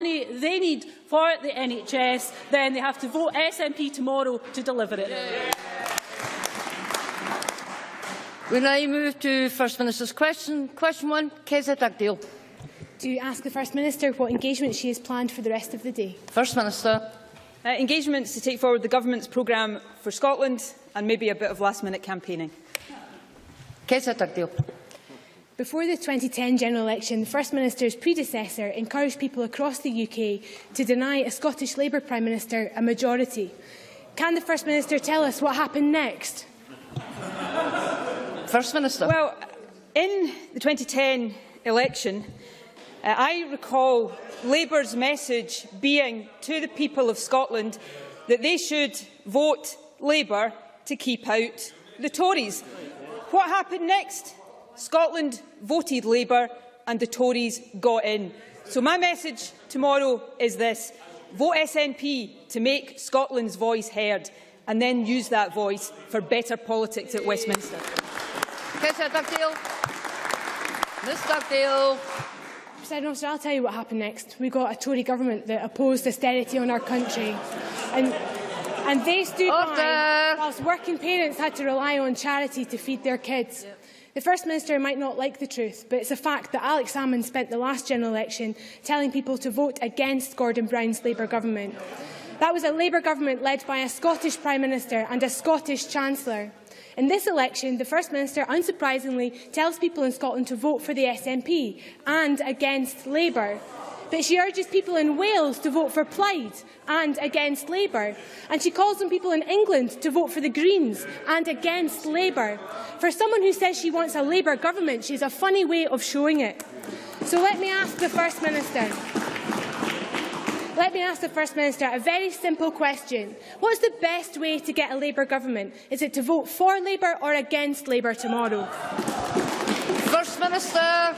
they need for the NHS, then they have to vote SNP tomorrow to deliver it. We now move to First Minister's question. Question 1, Kezia Dugdale. To ask the First Minister what engagements she has planned for the rest of the day. First Minister. Engagements to take forward the Government's programme for Scotland and maybe a bit of last-minute campaigning. Kezia Dugdale. Before the 2010 general election, the First Minister's predecessor encouraged people across the UK to deny a Scottish Labour Prime Minister a majority. Can the First Minister tell us what happened next? First Minister. Well, in the 2010 election, I recall Labour's message being to the people of Scotland that they should vote Labour to keep out the Tories. What happened next? Scotland voted Labour and the Tories got in. So my message tomorrow is this: vote SNP to make Scotland's voice heard and then use that voice for better politics at Westminster. Kezia Dugdale. Ms Dugdale. President Officer, I'll tell you what happened next. We got a Tory government that opposed austerity on our country. And they stood by whilst working parents had to rely on charity to feed their kids. The First Minister might not like the truth, but it's a fact that Alex Salmond spent the last general election telling people to vote against Gordon Brown's Labour government. That was a Labour government led by a Scottish Prime Minister and a Scottish Chancellor. In this election, the First Minister, unsurprisingly, tells people in Scotland to vote for the SNP and against Labour. But she urges people in Wales to vote for Plaid and against Labour. And she calls on people in England to vote for the Greens and against Labour. For someone who says she wants a Labour government, she has a funny way of showing it. So let me ask the First Minister. A very simple question. What is the best way to get a Labour government? Is it to vote for Labour or against Labour tomorrow? First Minister.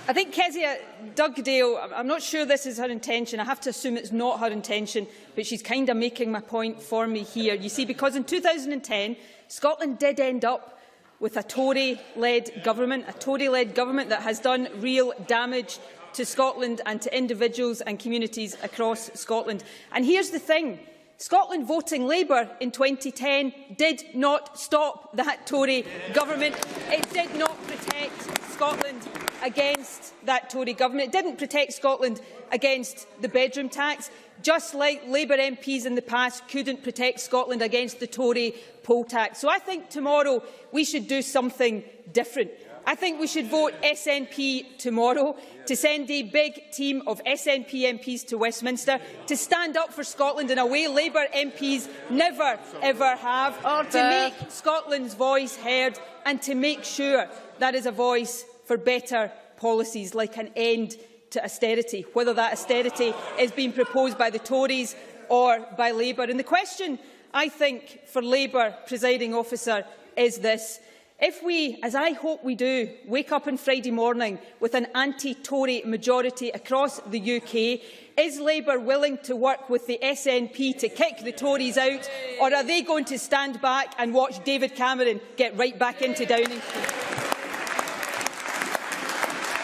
I think Kezia Dugdale, I'm not sure this is her intention. I have to assume it's not her intention, but she's kind of making my point for me here. You see, because in 2010, Scotland did end up with a Tory-led government, that has done real damage to Scotland and to individuals and communities across Scotland. And here's the thing. Scotland voting Labour in 2010 did not stop that Tory government. It did not protect Scotland against that Tory government. It didn't protect Scotland against the bedroom tax, just like Labour MPs in the past couldn't protect Scotland against the Tory poll tax. So I think tomorrow we should do something different. I think we should vote SNP tomorrow to send a big team of SNP MPs to Westminster to stand up for Scotland in a way Labour MPs never, ever have, to make Scotland's voice heard and to make sure that is a voice for better policies like an end to austerity, whether that austerity is being proposed by the Tories or by Labour. And the question, I think, for Labour, presiding officer, is this. If we, as I hope we do, wake up on Friday morning with an anti-Tory majority across the UK, is Labour willing to work with the SNP to kick the Tories out, or are they going to stand back and watch David Cameron get right back into Downing Street?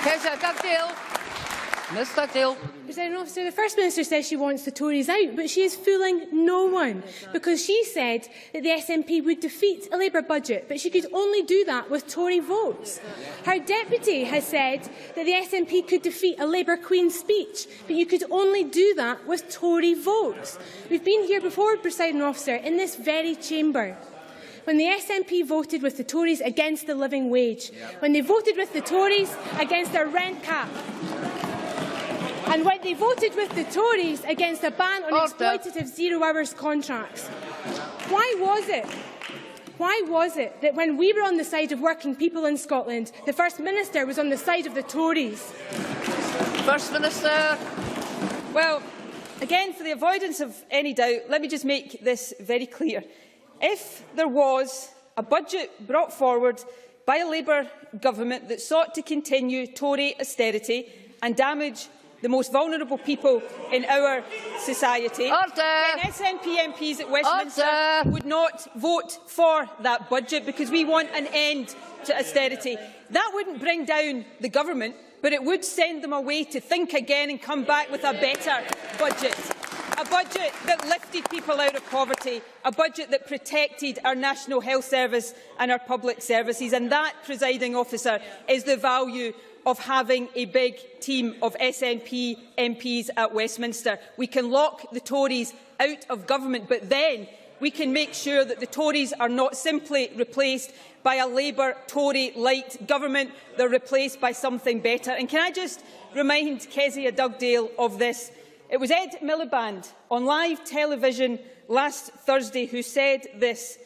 Kezia Dugdale. Ms Dugdale. President Officer, the First Minister says she wants the Tories out, but she is fooling no one, because she said that the SNP would defeat a Labour budget, but she could only do that with Tory votes. Her deputy has said that the SNP could defeat a Labour Queen's speech, but you could only do that with Tory votes. We've been here before, Presiding Officer, in this very chamber, when the SNP voted with the Tories against the living wage, when they voted with the Tories against a rent cap, and when they voted with the Tories against a ban on exploitative zero-hours contracts. Why was it that when we were on the side of working people in Scotland, the First Minister was on the side of the Tories? First Minister. Well, again, for the avoidance of any doubt, let me just make this very clear. If there was a budget brought forward by a Labour government that sought to continue Tory austerity and damage the most vulnerable people in our society, then SNP MPs at Westminster would not vote for that budget, because we want an end to austerity. That wouldn't bring down the government, but it would send them away to think again and come back with a better budget. A budget that lifted people out of poverty, a budget that protected our National Health Service and our public services. And that, presiding officer, is the value of having a big team of SNP MPs at Westminster. We can lock the Tories out of government, but then we can make sure that the Tories are not simply replaced by a Labour-Tory-light government. They're replaced by something better. And can I just remind Kezia Dugdale of this? It was Ed Miliband on live television last Thursday who said this,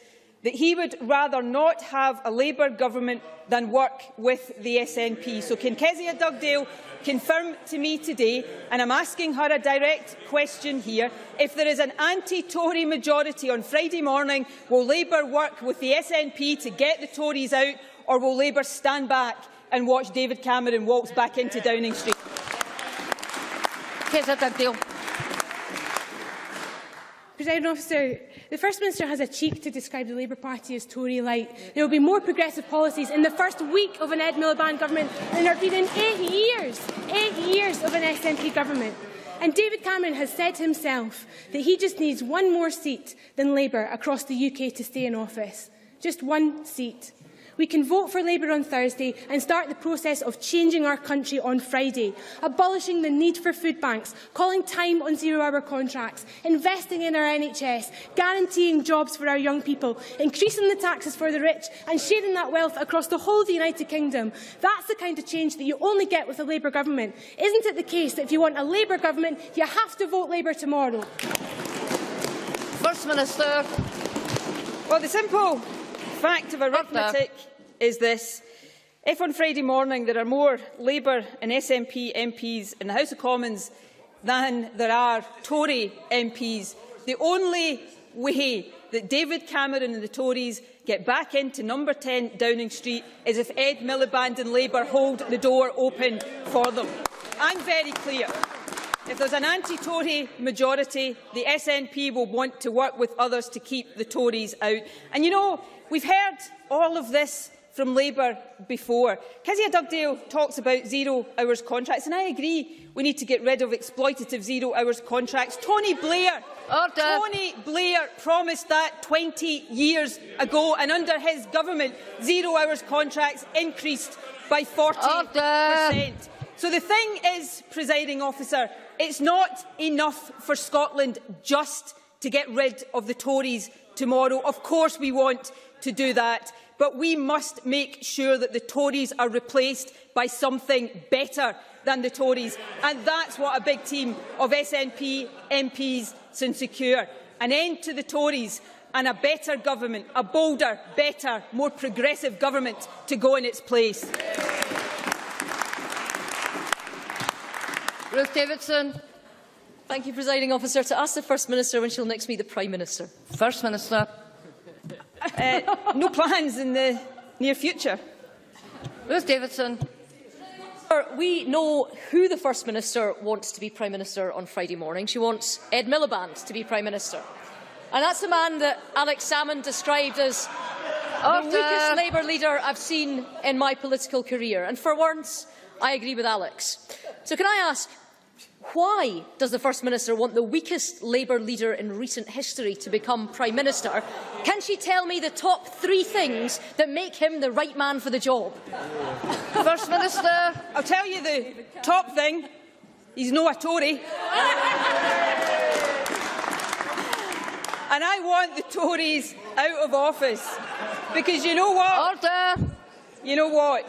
that he would rather not have a Labour government than work with the SNP. So can Kezia Dugdale confirm to me today, and I'm asking her a direct question here, if there is an anti-Tory majority on Friday morning, will Labour work with the SNP to get the Tories out, or will Labour stand back and watch David Cameron waltz back into Downing Street? Presiding officer, the First Minister has a cheek to describe the Labour Party as Tory-light. There will be more progressive policies in the first week of an Ed Miliband government than there have been in 8 years of an SNP government. And David Cameron has said himself that he just needs one more seat than Labour across the UK to stay in office. Just one seat. We can vote for Labour on Thursday and start the process of changing our country on Friday, abolishing the need for food banks, calling time on zero-hour contracts, investing in our NHS, guaranteeing jobs for our young people, increasing the taxes for the rich and sharing that wealth across the whole of the United Kingdom. That's the kind of change that you only get with a Labour government. Isn't it the case that if you want a Labour government, you have to vote Labour tomorrow? First Minister. Well, the simple fact of arithmetic is this. If on Friday morning there are more Labour and SNP MPs in the House of Commons than there are Tory MPs, the only way that David Cameron and the Tories get back into number 10 Downing Street is if Ed Miliband and Labour hold the door open for them. I'm very clear. If there's an anti-Tory majority, the SNP will want to work with others to keep the Tories out. And you know, we've heard all of this from Labour before. Kezia Dugdale talks about zero-hours contracts, and I agree we need to get rid of exploitative zero-hours contracts. Tony Blair promised that 20 years ago, and under his government, zero-hours contracts increased by 40%. So the thing is, presiding officer, it's not enough for Scotland just to get rid of the Tories tomorrow. Of course we want to do that, but we must make sure that the Tories are replaced by something better than the Tories, and that's what a big team of SNP MPs can secure. An end to the Tories and a better government, a bolder, better, more progressive government to go in its place. Ruth Davidson. Thank you, presiding officer. To ask the First Minister when she'll next meet the Prime Minister. First Minister. No plans in the near future. Ruth Davidson. We know who the First Minister wants to be Prime Minister on Friday morning. She wants Ed Miliband to be Prime Minister. And that's the man that Alex Salmond described as the weakest Labour leader I've seen in my political career. And for once, I agree with Alex. So can I ask, why does the First Minister want the weakest Labour leader in recent history to become Prime Minister? Can she tell me the top 3 things that make him the right man for the job? First Minister. I'll tell you the top thing. He's not a Tory. And I want the Tories out of office. Because you know what? Order. You know what?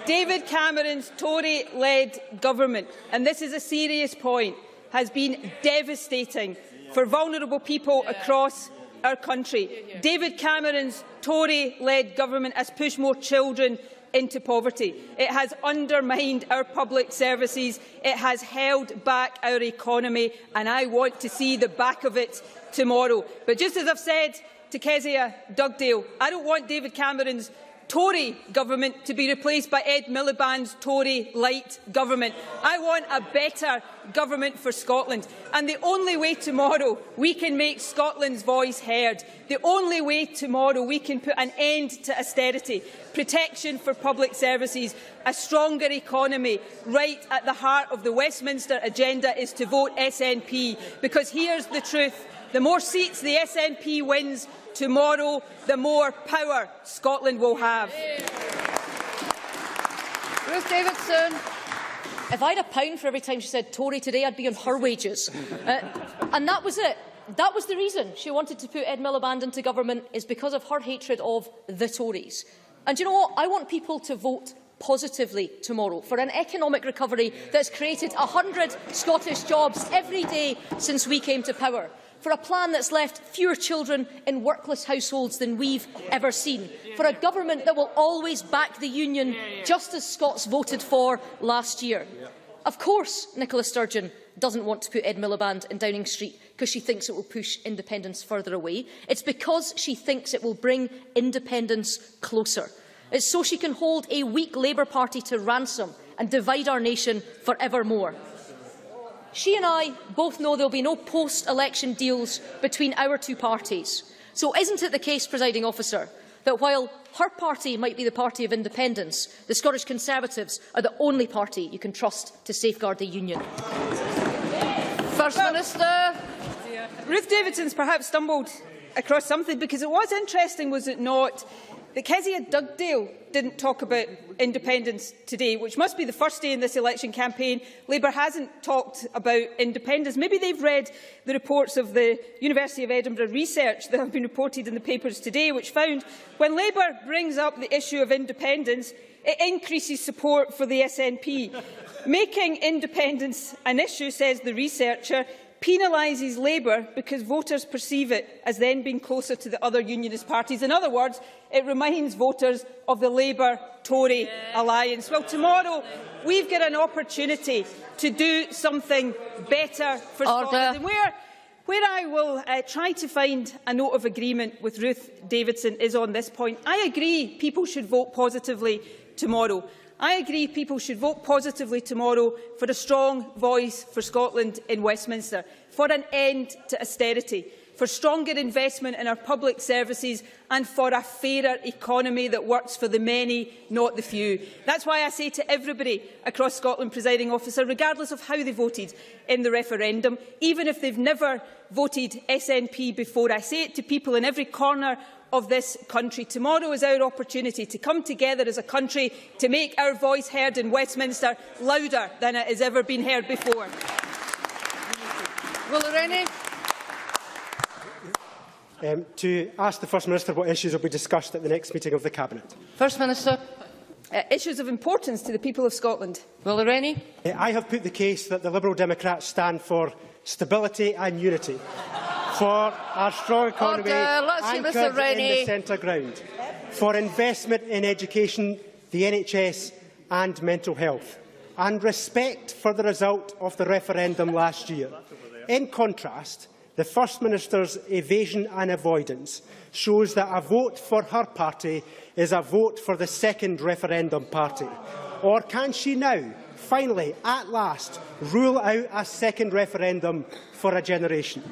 David Cameron's Tory-led government, and this is a serious point, has been devastating for vulnerable people across our country. David Cameron's Tory-led government has pushed more children into poverty. It has undermined our public services. It has held back our economy, and I want to see the back of it tomorrow. But just as I've said to Kezia Dugdale, I don't want David Cameron's Tory government to be replaced by Ed Miliband's Tory light government. I want a better government for Scotland. And the only way tomorrow we can make Scotland's voice heard, the only way tomorrow we can put an end to austerity, protection for public services, a stronger economy, right at the heart of the Westminster agenda, is to vote SNP. Because here's the truth: the more seats the SNP wins tomorrow, the more power Scotland will have. Ruth Davidson. If I had a pound for every time she said Tory today, I'd be on her wages. And that was it. That was the reason she wanted to put Ed Miliband into government, is because of her hatred of the Tories. And do you know what? I want people to vote positively tomorrow for an economic recovery that has created 100 Scottish jobs every day since we came to power, for a plan that's left fewer children in workless households than we've ever seen, for a government that will always back the Union, just as Scots voted for last year. Of course, Nicola Sturgeon doesn't want to put Ed Miliband in Downing Street because she thinks it will push independence further away. It's because she thinks it will bring independence closer. It's so she can hold a weak Labour Party to ransom and divide our nation forevermore. She and I both know there will be no post-election deals between our two parties. So isn't it the case, Presiding Officer, that while her party might be the party of independence, the Scottish Conservatives are the only party you can trust to safeguard the Union? First Minister. Ruth Davidson's perhaps stumbled across something, because it was interesting, was it not, that Kezia Dugdale didn't talk about independence today, which must be the first day in this election campaign Labour hasn't talked about independence. Maybe they've read the reports of the University of Edinburgh research that have been reported in the papers today, which found when Labour brings up the issue of independence, it increases support for the SNP. Making independence an issue, says the researcher, penalises Labour because voters perceive it as then being closer to the other unionist parties. In other words, it reminds voters of the Labour-Tory alliance. Well, tomorrow we've got an opportunity to do something better for Scotland. And where I will try to find a note of agreement with Ruth Davidson is on this point. I agree people should vote positively tomorrow. I agree people should vote positively tomorrow for a strong voice for Scotland in Westminster, for an end to austerity, for stronger investment in our public services and for a fairer economy that works for the many, not the few. That's why I say to everybody across Scotland, Presiding Officer, regardless of how they voted in the referendum, even if they've never voted SNP before, I say it to people in every corner of this country. Tomorrow is our opportunity to come together as a country to make our voice heard in Westminster louder than it has ever been heard before. To ask the First Minister what issues will be discussed at the next meeting of the Cabinet. First Minister. Issues of importance to the people of Scotland. I have put the case that the Liberal Democrats stand for stability and unity, for our strong economy anchored in the centre ground, for investment in education, the NHS and mental health, and respect for the result of the referendum last year. In contrast, the First Minister's evasion and avoidance shows that a vote for her party is a vote for the second referendum party. Or can she now, finally, at last, rule out a second referendum for a generation?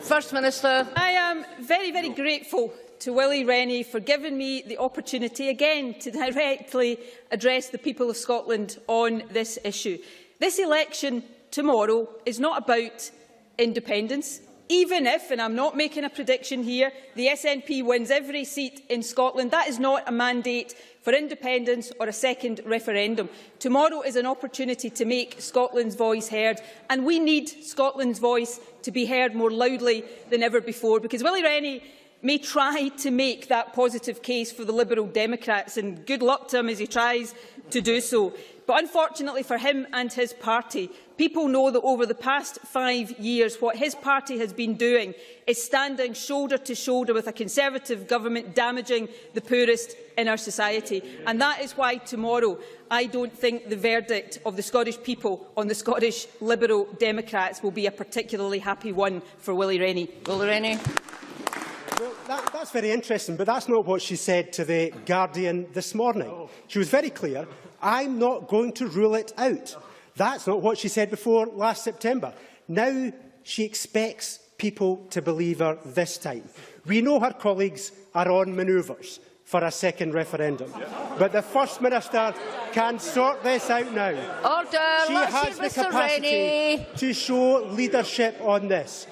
First Minister. I am very, very grateful to Willie Rennie for giving me the opportunity again to directly address the people of Scotland on this issue. This election tomorrow is not about independence. Even if, and I'm not making a prediction here, the SNP wins every seat in Scotland, that is not a mandate for independence or a second referendum. Tomorrow is an opportunity to make Scotland's voice heard, and we need Scotland's voice to be heard more loudly than ever before, because Willie Rennie may try to make that positive case for the Liberal Democrats, and good luck to him as he tries to do so. But unfortunately for him and his party, people know that over the past 5 years, what his party has been doing is standing shoulder to shoulder with a Conservative government, damaging the poorest in our society. And that is why tomorrow I don't think the verdict of the Scottish people on the Scottish Liberal Democrats will be a particularly happy one for Willie Rennie. Well, that's very interesting, but that's not what she said to The Guardian this morning. She was very clear, I'm not going to rule it out. That's not what she said before last September. Now she expects people to believe her this time. We know her colleagues are on manoeuvres for a second referendum, but the First Minister can sort this out now. Order. She has the capacity to show leadership on this.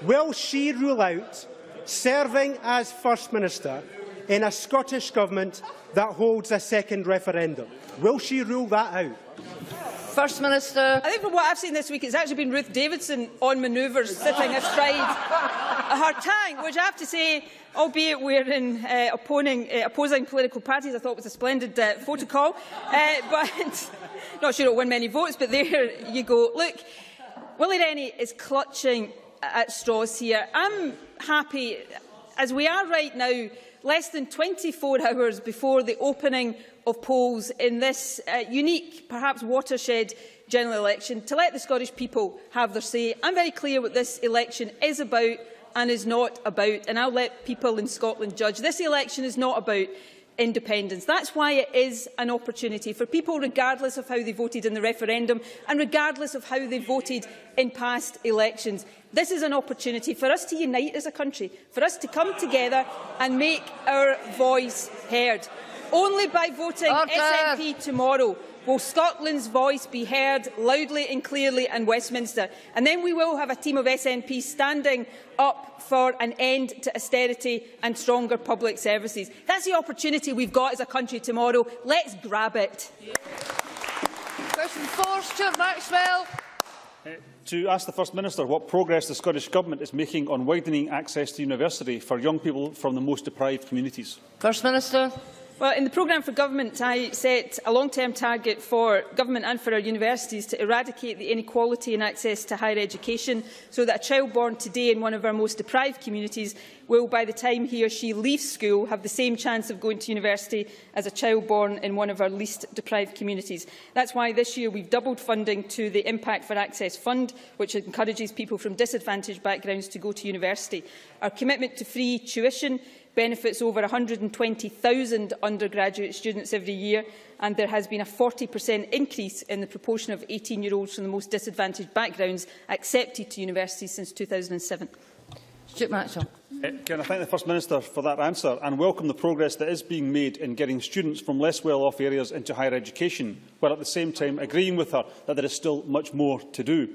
Will she rule out serving as First Minister in a Scottish Government that holds a second referendum? Will she rule that out? First Minister. I think from what I've seen this week, it's actually been Ruth Davidson on manoeuvres, sitting astride her tank, which I have to say, albeit we're in opposing political parties, I thought was a splendid photocall. But not sure it'll win many votes, but there you go. Look, Willie Rennie is clutching at straws here. I'm happy, as we are right now, less than 24 hours before the opening of polls in this unique, perhaps watershed general election, to let the Scottish people have their say. I'm very clear what this election is about and is not about, and I'll let people in Scotland judge. This election is not about independence. That's why it is an opportunity for people, regardless of how they voted in the referendum and regardless of how they voted in past elections. This is an opportunity for us to unite as a country, for us to come together and make our voice heard. Only by voting SNP tomorrow will Scotland's voice be heard loudly and clearly in Westminster. And then we will have a team of SNPs standing up for an end to austerity and stronger public services. That's the opportunity we've got as a country tomorrow. Let's grab it. Question 4, Stuart Maxwell. To ask the First Minister what progress the Scottish Government is making on widening access to university for young people from the most deprived communities. First Minister. Well, in the programme for government, I set a long-term target for government and for our universities to eradicate the inequality in access to higher education, so that a child born today in one of our most deprived communities will, by the time he or she leaves school, have the same chance of going to university as a child born in one of our least deprived communities. That's why this year we've doubled funding to the Impact for Access Fund, which encourages people from disadvantaged backgrounds to go to university. Our commitment to free tuition benefits over 120,000 undergraduate students every year, and there has been a 40% increase in the proportion of 18-year-olds from the most disadvantaged backgrounds accepted to universities since 2007. Stuart Maxwell. Can I thank the First Minister for that answer and welcome the progress that is being made in getting students from less well-off areas into higher education, while at the same time agreeing with her that there is still much more to do.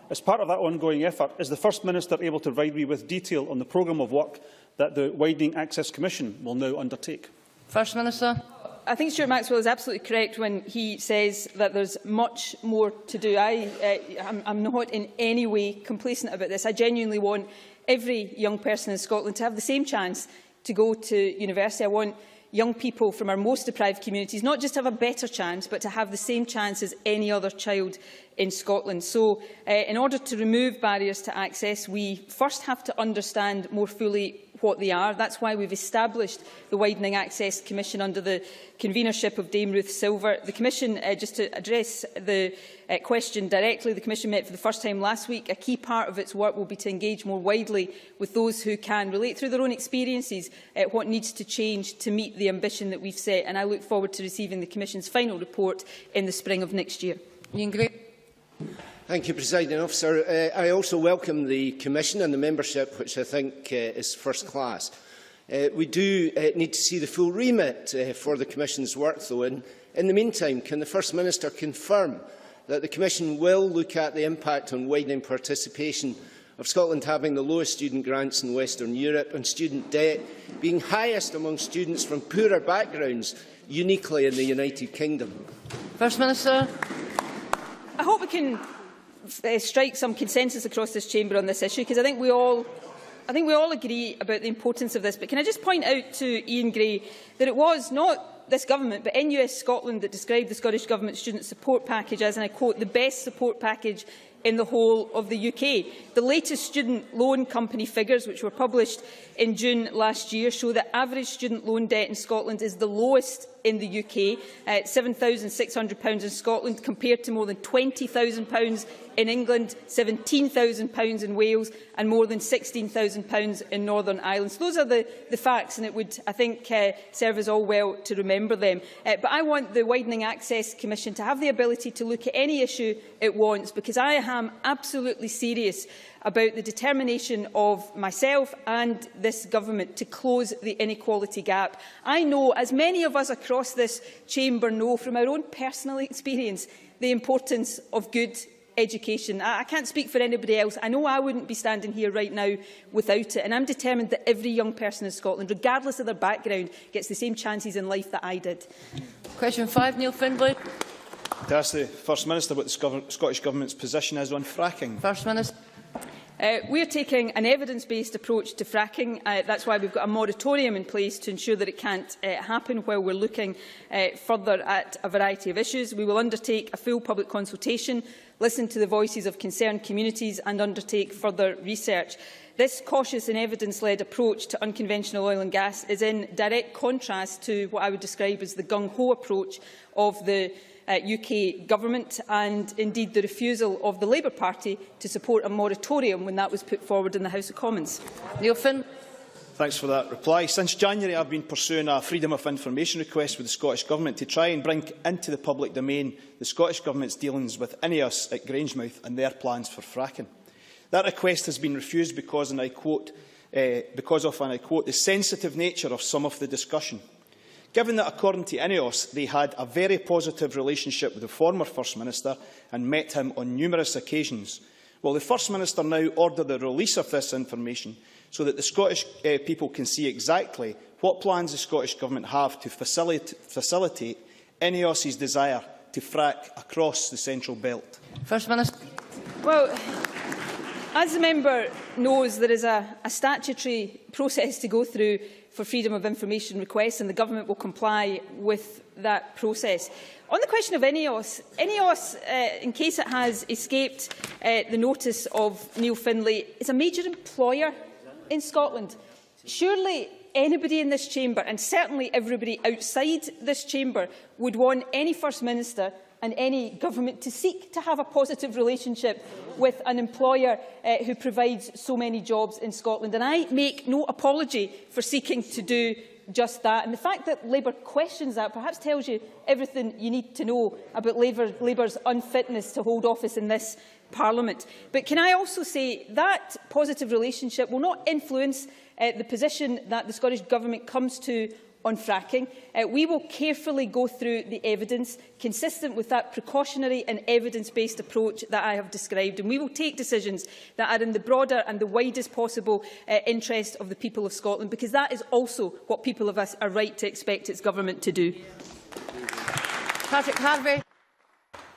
As part of that ongoing effort, is the First Minister able to provide me with detail on the programme of work that the Widening Access Commission will now undertake? First Minister. I think Stuart Maxwell is absolutely correct when he says that there's much more to do. I'm not in any way complacent about this. I genuinely want every young person in Scotland to have the same chance to go to university. I want young people from our most deprived communities not just to have a better chance, but to have the same chance as any other child in Scotland. So, in order to remove barriers to access, we first have to understand more fully what they are. That's why we've established the Widening Access Commission under the convenership of Dame Ruth Silver. The Commission, just to address the question directly, the Commission met for the first time last week. A key part of its work will be to engage more widely with those who can relate through their own experiences what needs to change to meet the ambition that we've set. And I look forward to receiving the Commission's final report in the spring of next year. Thank you, Presiding Officer. I also welcome the Commission and the membership, which I think is first class. We do need to see the full remit for the Commission's work, though. And in the meantime, can the First Minister confirm that the Commission will look at the impact on widening participation of Scotland having the lowest student grants in Western Europe and student debt being highest among students from poorer backgrounds, uniquely in the United Kingdom? First Minister. I hope we can strike some consensus across this chamber on this issue, because I think we all agree about the importance of this. But can I just point out to Ian Gray that it was not this government, but NUS Scotland, that described the Scottish Government student support package as, and I quote, the best support package in the whole of the UK. The latest student loan company figures, which were published in June last year, show that average student loan debt in Scotland is the lowest in the UK, £7,600 in Scotland, compared to more than £20,000 in England, £17,000 in Wales, and more than £16,000 in Northern Ireland. So those are the facts, and it would, I think, serve us all well to remember them. But I want the Widening Access Commission to have the ability to look at any issue it wants, because I am absolutely serious about the determination of myself and this government to close the inequality gap. I know, as many of us across this chamber know from our own personal experience, the importance of good education. I can't speak for anybody else. I know I wouldn't be standing here right now without it, and I'm determined that every young person in Scotland, regardless of their background, gets the same chances in life that I did. Question 5, Neil Findlay. To ask the First Minister what the Scottish Government's position is on fracking. First Minister. We are taking an evidence-based approach to fracking. That's why we've got a moratorium in place to ensure that it can't happen while we're looking further at a variety of issues. We will undertake a full public consultation, listen to the voices of concerned communities and undertake further research. This cautious and evidence-led approach to unconventional oil and gas is in direct contrast to what I would describe as the gung-ho approach of the UK Government and indeed the refusal of the Labour Party to support a moratorium when that was put forward in the House of Commons. Neil Finn. Thanks for that reply. Since January, I've been pursuing a Freedom of Information request with the Scottish Government to try and bring into the public domain the Scottish Government's dealings with INEOS at Grangemouth and their plans for fracking. That request has been refused because, and I quote, the sensitive nature of some of the discussion. Given that, according to INEOS, they had a very positive relationship with the former First Minister and met him on numerous occasions, will the First Minister now order the release of this information so that the Scottish people can see exactly what plans the Scottish Government have to facilitate INEOS's desire to frack across the Central Belt? First Minister. Well, as the member knows, there is a statutory process to go through for Freedom of Information requests, and the Government will comply with that process. On the question of INEOS, in case it has escaped the notice of Neil Findlay, is a major employer in Scotland. Surely anybody in this chamber, and certainly everybody outside this chamber, would want any First Minister and any government to seek to have a positive relationship with an employer who provides so many jobs in Scotland. And I make no apology for seeking to do just that. And the fact that Labour questions that perhaps tells you everything you need to know about Labour's unfitness to hold office in this Parliament. But can I also say that positive relationship will not influence the position that the Scottish Government comes to on fracking. We will carefully go through the evidence consistent with that precautionary and evidence-based approach that I have described, and we will take decisions that are in the broader and the widest possible interest of the people of Scotland, because that is also what people of us are right to expect its government to do. Patrick Harvey.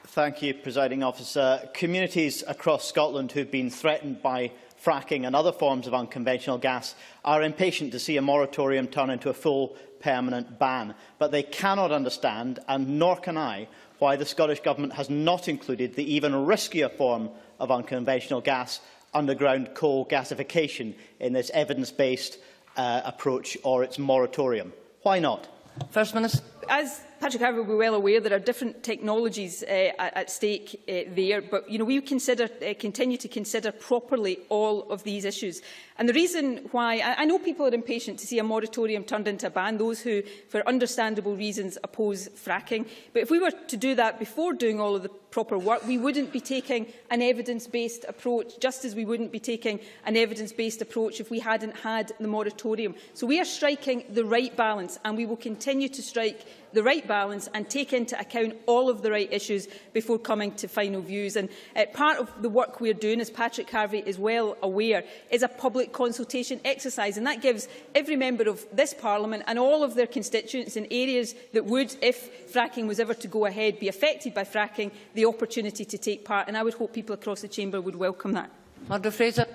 Thank you, Presiding Officer. Communities across Scotland who have been threatened by fracking and other forms of unconventional gas are impatient to see a moratorium turn into a full permanent ban. But they cannot understand, and nor can I, why the Scottish Government has not included the even riskier form of unconventional gas, underground coal gasification, in this evidence-based approach or its moratorium. Why not? First Minister. As Patrick Harvey will be well aware, there are different technologies at stake there, but we continue to consider properly all of these issues. And the reason why I know people are impatient to see a moratorium turned into a ban, those who, for understandable reasons, oppose fracking. But if we were to do that before doing all of the proper work, we wouldn't be taking an evidence-based approach, just as we wouldn't be taking an evidence-based approach if we hadn't had the moratorium. So we are striking the right balance, and we will continue to strike the right balance and take into account all of the right issues before coming to final views. And part of the work we are doing, as Patrick Harvey is well aware, is a public consultation exercise, and that gives every member of this Parliament and all of their constituents in areas that would, if fracking was ever to go ahead, be affected by fracking, the opportunity to take part. And I would hope people across the chamber would welcome that. Margaret Fraser.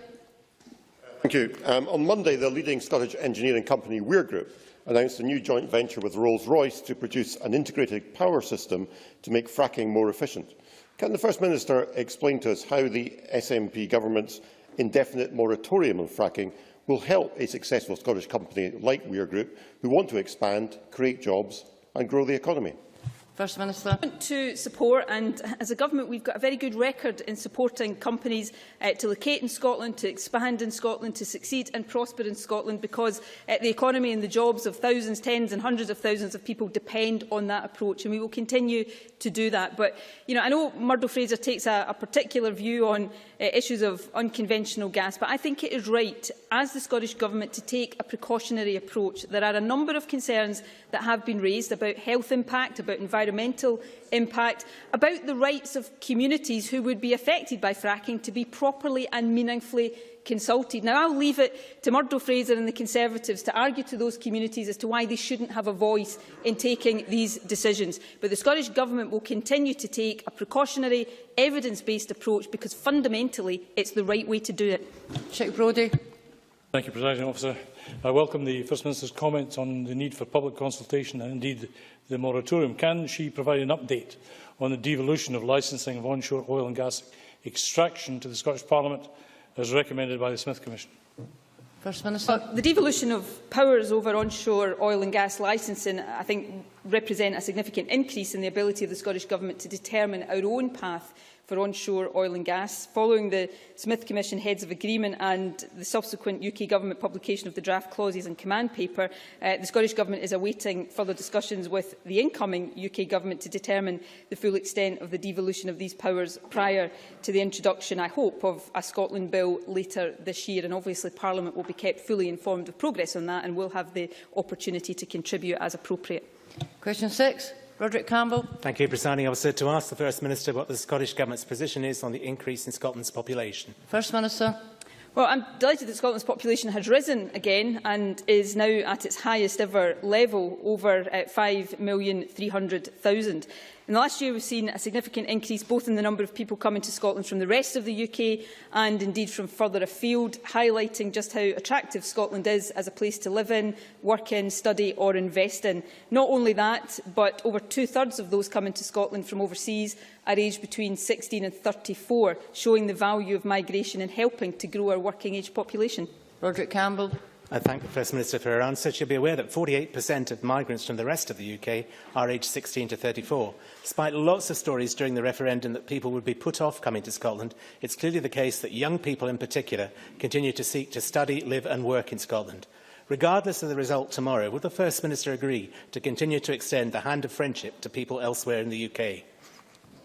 Thank you. On Monday, the leading Scottish engineering company Weir Group announced a new joint venture with Rolls-Royce to produce an integrated power system to make fracking more efficient. Can the First Minister explain to us how the SNP government's indefinite moratorium on fracking will help a successful Scottish company like Weir Group, who want to expand, create jobs and grow the economy? First Minister. To support, and as a government we've got a very good record in supporting companies to locate in Scotland, to expand in Scotland, to succeed and prosper in Scotland, because the economy and the jobs of thousands, tens and hundreds of thousands of people depend on that approach, and we will continue to do that. But I know Murdo Fraser takes a particular view on issues of unconventional gas, but I think it is right, as the Scottish Government, to take a precautionary approach. There are a number of concerns that have been raised about health impact, about environmental impact, about the rights of communities who would be affected by fracking to be properly and meaningfully consulted. Now, I'll leave it to Murdo Fraser and the Conservatives to argue to those communities as to why they shouldn't have a voice in taking these decisions. But the Scottish Government will continue to take a precautionary, evidence-based approach, because fundamentally it's the right way to do it. Check Brodie. Thank you, Presiding Officer. I welcome the First Minister's comments on the need for public consultation and indeed the moratorium. Can she provide an update on the devolution of licensing of onshore oil and gas extraction to the Scottish Parliament as recommended by the Smith Commission? First Minister. The devolution of powers over onshore oil and gas licensing, I think, represent a significant increase in the ability of the Scottish Government to determine our own path for onshore oil and gas. Following the Smith Commission Heads of Agreement and the subsequent UK Government publication of the draft clauses and command paper, the Scottish Government is awaiting further discussions with the incoming UK Government to determine the full extent of the devolution of these powers prior to the introduction, I hope, of a Scotland Bill later this year. And obviously Parliament will be kept fully informed of progress on that and will have the opportunity to contribute as appropriate. Question 6. Roderick Campbell. Thank you, Presiding Officer. To ask the First Minister what the Scottish Government's position is on the increase in Scotland's population. First Minister. Well, I'm delighted that Scotland's population has risen again and is now at its highest ever level, over 5,300,000. In the last year, we've seen a significant increase both in the number of people coming to Scotland from the rest of the UK and indeed from further afield, highlighting just how attractive Scotland is as a place to live in, work in, study or invest in. Not only that, but over two-thirds of those coming to Scotland from overseas are aged between 16 and 34, showing the value of migration in helping to grow our working-age population. Roderick Campbell. I thank the First Minister for her answer. She'll be aware that 48% of migrants from the rest of the UK are aged 16 to 34. Despite lots of stories during the referendum that people would be put off coming to Scotland, it's clearly the case that young people in particular continue to seek to study, live and work in Scotland. Regardless of the result tomorrow, would the First Minister agree to continue to extend the hand of friendship to people elsewhere in the UK?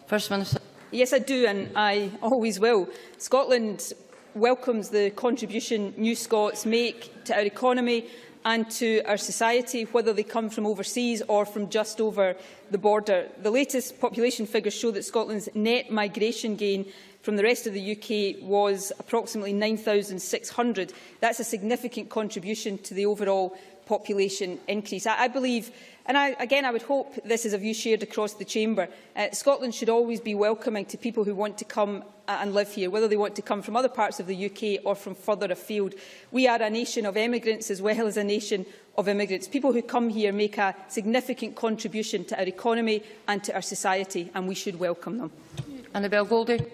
First Minister. Yes, I do, and I always will. Scotland welcomes the contribution new Scots make to our economy and to our society, whether they come from overseas or from just over the border. The latest population figures show that Scotland's net migration gain from the rest of the UK was approximately 9,600. That's a significant contribution to the overall population increase. I believe, and again I would hope this is a view shared across the Chamber, Scotland should always be welcoming to people who want to come and live here, whether they want to come from other parts of the UK or from further afield. We are a nation of emigrants as well as a nation of immigrants. People who come here make a significant contribution to our economy and to our society, and we should welcome them. Annabel Goldie.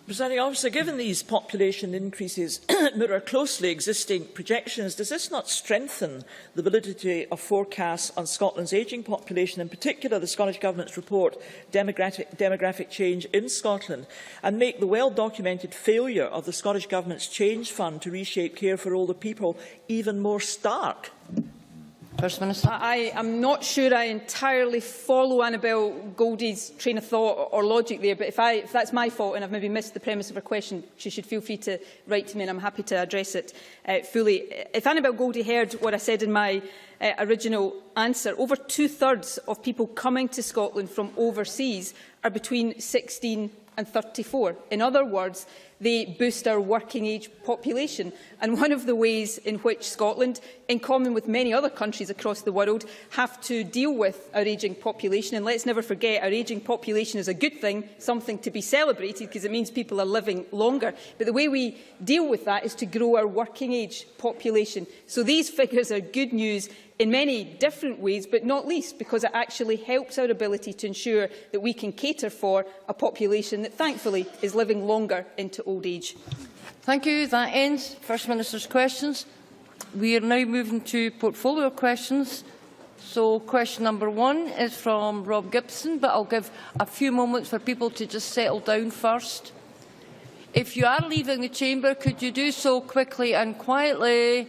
Presiding Officer, given these population increases mirror closely existing projections, does this not strengthen the validity of forecasts on Scotland's ageing population, in particular the Scottish Government's report Demographic Change in Scotland, and make the well-documented failure of the Scottish Government's Change Fund to reshape care for older people even more stark? First Minister. I am not sure I entirely follow Annabel Goldie's train of thought or logic there, but if that's my fault and I've maybe missed the premise of her question, she should feel free to write to me and I'm happy to address it fully. If Annabel Goldie heard what I said in my original answer, over two-thirds of people coming to Scotland from overseas are between 16 and 34. In other words, they boost our working-age population. And one of the ways in which Scotland, in common with many other countries across the world, have to deal with our ageing population, and let's never forget our ageing population is a good thing, something to be celebrated because it means people are living longer. But the way we deal with that is to grow our working-age population. So these figures are good news in many different ways, but not least because it actually helps our ability to ensure that we can cater for a population that thankfully is living longer into old age. Thank you. That ends First Minister's questions. We are now moving to portfolio questions. So question number 1 is from Rob Gibson, but I'll give a few moments for people to just settle down first. If you are leaving the chamber, could you do so quickly and quietly?